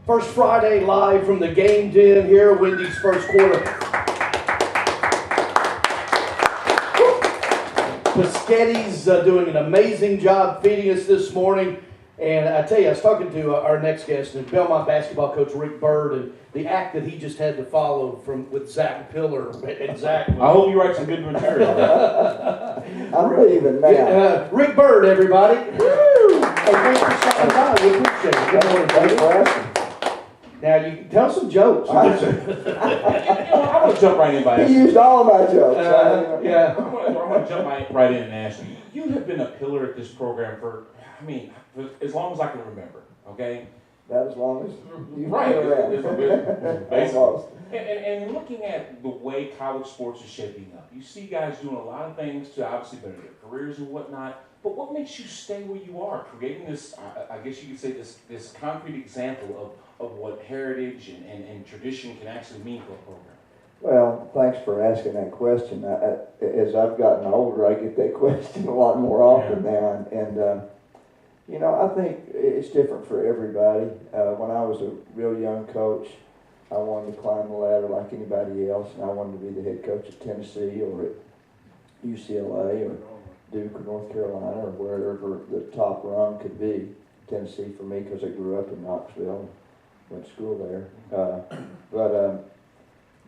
First Friday live from the game den here, Wendy's first quarter. Piscetti's doing an amazing job feeding us this morning. And I tell you, I was talking to our next guest, and Belmont basketball coach Rick Byrd, and the act that he just had to follow with Zach Pillar. And Zach, I hope you write some good material. I'm leaving now. Rick Byrd, everybody. Woo! Hey, thanks for stopping by. We appreciate it. Good morning, buddy. Now, you can tell some jokes. I'm going to jump right in by He used all of my jokes. Yeah. I'm going to jump right in and ask you. You have been a pillar at this program for as long as I can remember, okay? That as long as you've right. been around. Basically. And looking at the way college sports are shaping up, you see guys doing a lot of things to obviously better their careers and whatnot, but what makes you stay where you are, creating this, I guess you could say, this concrete example of what heritage and tradition can actually mean for a program? Well, thanks for asking that question. As I've gotten older, I get that question a lot more often now. And you know, I think it's different for everybody. When I was a real young coach, I wanted to climb the ladder like anybody else, and I wanted to be the head coach at Tennessee or at UCLA or Duke or North Carolina or wherever the top rung could be. Tennessee for me because I grew up in Knoxville, went to school there.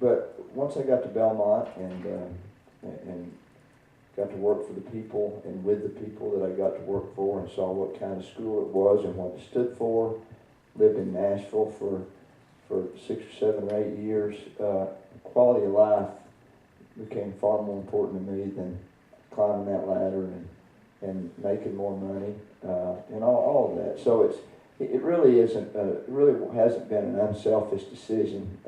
But once I got to Belmont and got to work for the people and with the people that I got to work for and saw what kind of school it was and what it stood for, lived in Nashville for 6 or 7 or 8 years, quality of life became far more important to me than climbing that ladder and making more money and all of that. So it really isn't. It really hasn't been an unselfish decision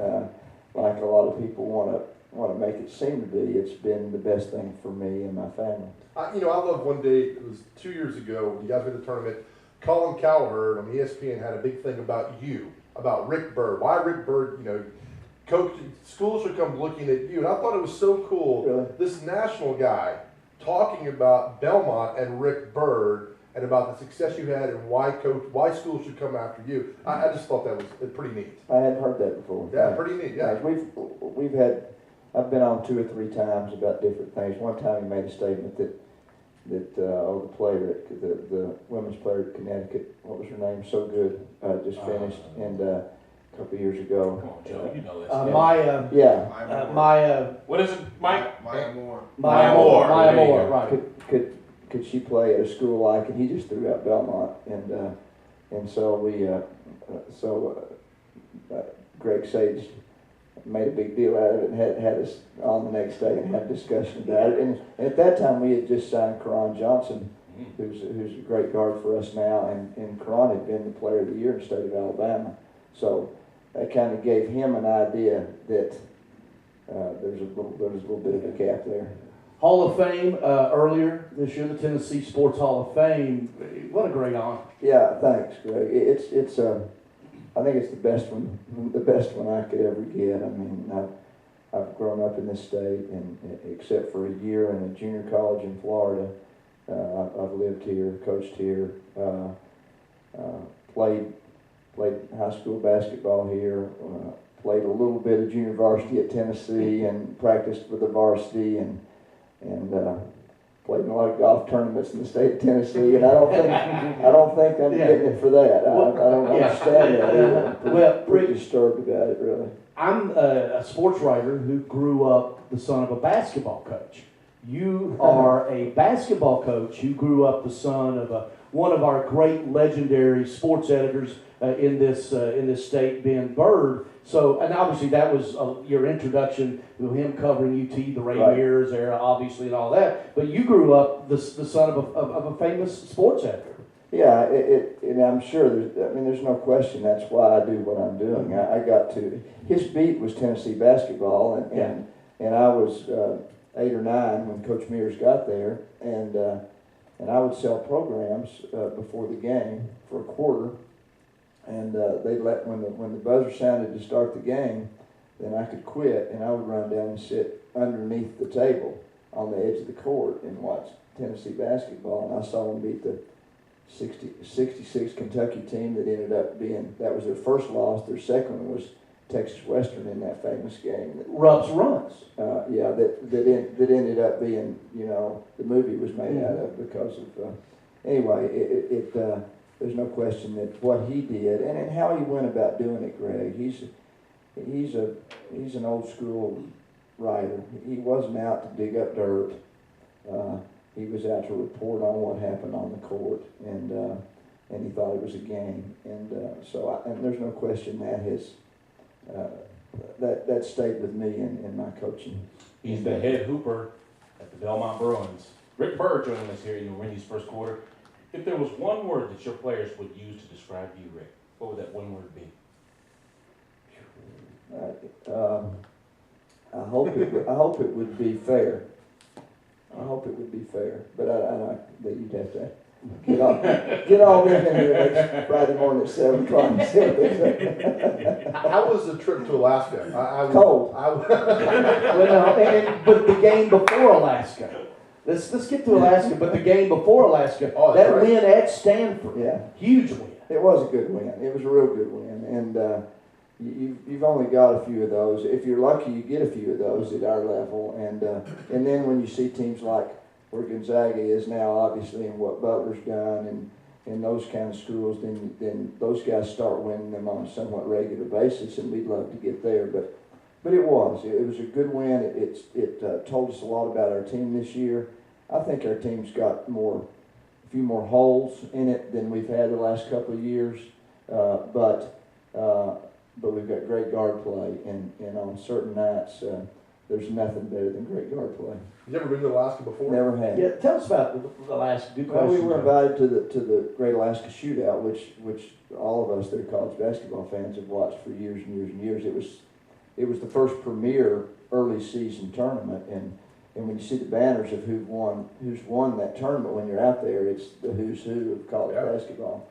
like a lot of people want to make it seem to be. It's been the best thing for me and my family. I love one day, it was 2 years ago, when you guys were at the tournament, Colin Cowherd on ESPN had a big thing about you, about Rick Byrd. Why Rick Byrd, coach, schools should come looking at you. And I thought it was so cool, Really? This national guy talking about Belmont and Rick Byrd and about the success you had and why schools should come after you. I just thought that was pretty neat. I hadn't heard that before. Yeah, pretty neat, yeah. We've had, I've been on 2 or 3 times about different things. One time he made a statement that the player, the women's player at Connecticut, what was her name? So good, just finished, and a couple of years ago. Come on, Joe, you know this. Maya. What is it, Mike? Maya Moore. Maya Moore, right. Could she play at a school like? And he just threw out Belmont, and so Greg Sage made a big deal out of it and had us on the next day and had a discussion about it. And at that time we had just signed Karan Johnson, who's a great guard for us now, and Karan had been the player of the year in the state of Alabama. So that kind of gave him an idea that there's a little bit of a gap there. Hall of Fame earlier this year, the Tennessee Sports Hall of Fame. What a great honor! Yeah, thanks, Greg. It's I think it's the best one I could ever get. I mean, I've grown up in this state, and except for a year in a junior college in Florida, I've lived here, coached here, played high school basketball here, played a little bit of junior varsity at Tennessee, and practiced with the varsity, and played in a lot of golf tournaments in the state of Tennessee, and I don't think I'm getting it for that. I don't understand that either. I'm pretty disturbed about it, really. I'm a sports writer who grew up the son of a basketball coach. You are a basketball coach who grew up the son of one of our great legendary sports editors in this state, Ben Byrd. So, and obviously that was your introduction to him covering UT, the Ray Mears era, obviously, and all that. But you grew up the son of a famous sports editor. Yeah, and I'm sure there's no question that's why I do what I'm doing. I got to, his beat was Tennessee basketball, and I was 8 or 9 when Coach Mears got there, and I would sell programs before the game for a quarter. And they'd let, when the buzzer sounded to start the game, then I could quit, and I would run down and sit underneath the table on the edge of the court and watch Tennessee basketball. And I saw them beat the 66 Kentucky team that ended up being, that was their first loss. Their second one was Texas Western in that famous game. Rupp's runs. Yeah, that ended up being, you know, the movie was made out of because of, anyway, there's no question that what he did and how he went about doing it, Greg, he's an old school writer. He wasn't out to dig up dirt. He was out to report on what happened on the court, and he thought it was a game, and and there's no question that has that stayed with me in my coaching. He's the head hooper at the Belmont Bruins. Rick Byrd joining us here in Wendy's first quarter. If there was one word that your players would use to describe you, Rick, what would that one word be? I hope it would be fair. I hope it would be fair, but I know that you'd have to get all them in here next Friday morning at 7 o'clock. How was the trip to Alaska? Cold. But the game before Alaska. Let's get to Alaska. But the game before Alaska, that right. win at Stanford, huge win. It was a good win. It was a real good win, and you've only got a few of those. If you're lucky, you get a few of those at our level, and then when you see teams like where Gonzaga is now, obviously, and what Butler's done, and those kind of schools, then those guys start winning them on a somewhat regular basis, and we'd love to get there. But it was a good win. It told us a lot about our team this year. I think our team's got a few more holes in it than we've had the last couple of years, but we've got great guard play, and on certain nights, there's nothing better than great guard play. You ever been to Alaska before? Never had. Yeah, tell us about Alaska. Well, we were invited to the Great Alaska Shootout, which all of us that are college basketball fans have watched for years and years and years. It was the first premier early season tournament, and when you see the banners of who's won that tournament, when you're out there, it's the who's who of college basketball.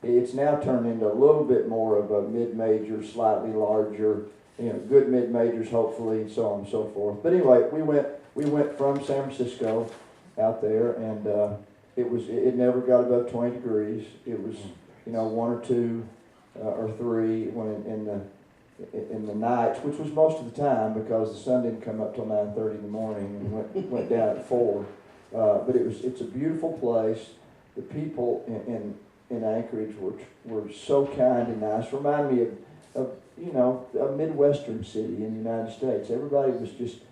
It's now turned into a little bit more of a mid-major, slightly larger, good mid-majors hopefully, and so on and so forth. But anyway, we went from San Francisco out there, and it never got above 20 degrees. It was 1 or 2 or 3 when in the nights, which was most of the time because the sun didn't come up till 9:30 in the morning and went down at 4. But it's a beautiful place. The people in Anchorage were so kind and nice. Remind me of a Midwestern city in the United States. Everybody was just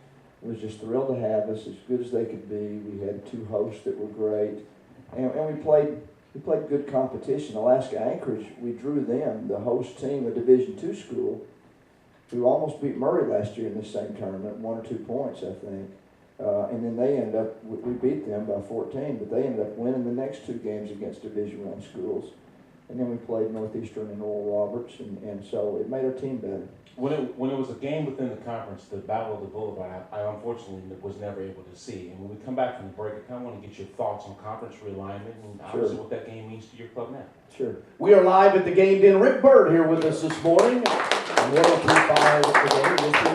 thrilled to have us, as good as they could be. We had 2 hosts that were great, and we played good competition. Alaska Anchorage, we drew them, the host team, a Division II school, who almost beat Murray last year in the same tournament, 1 or 2 points, I think. And then they ended up, we beat them by 14, but they ended up winning the next 2 games against Division I schools. And then we played Northeastern and Oral Roberts, and so it made our team better. When it was a game within the conference, the Battle of the Boulevard, I unfortunately was never able to see. And when we come back from the break, I kind of want to get your thoughts on conference realignment and obviously what that game means to your club now. Sure. We are live at the game den. Rick Byrd here with us this morning. 102.5 at the game.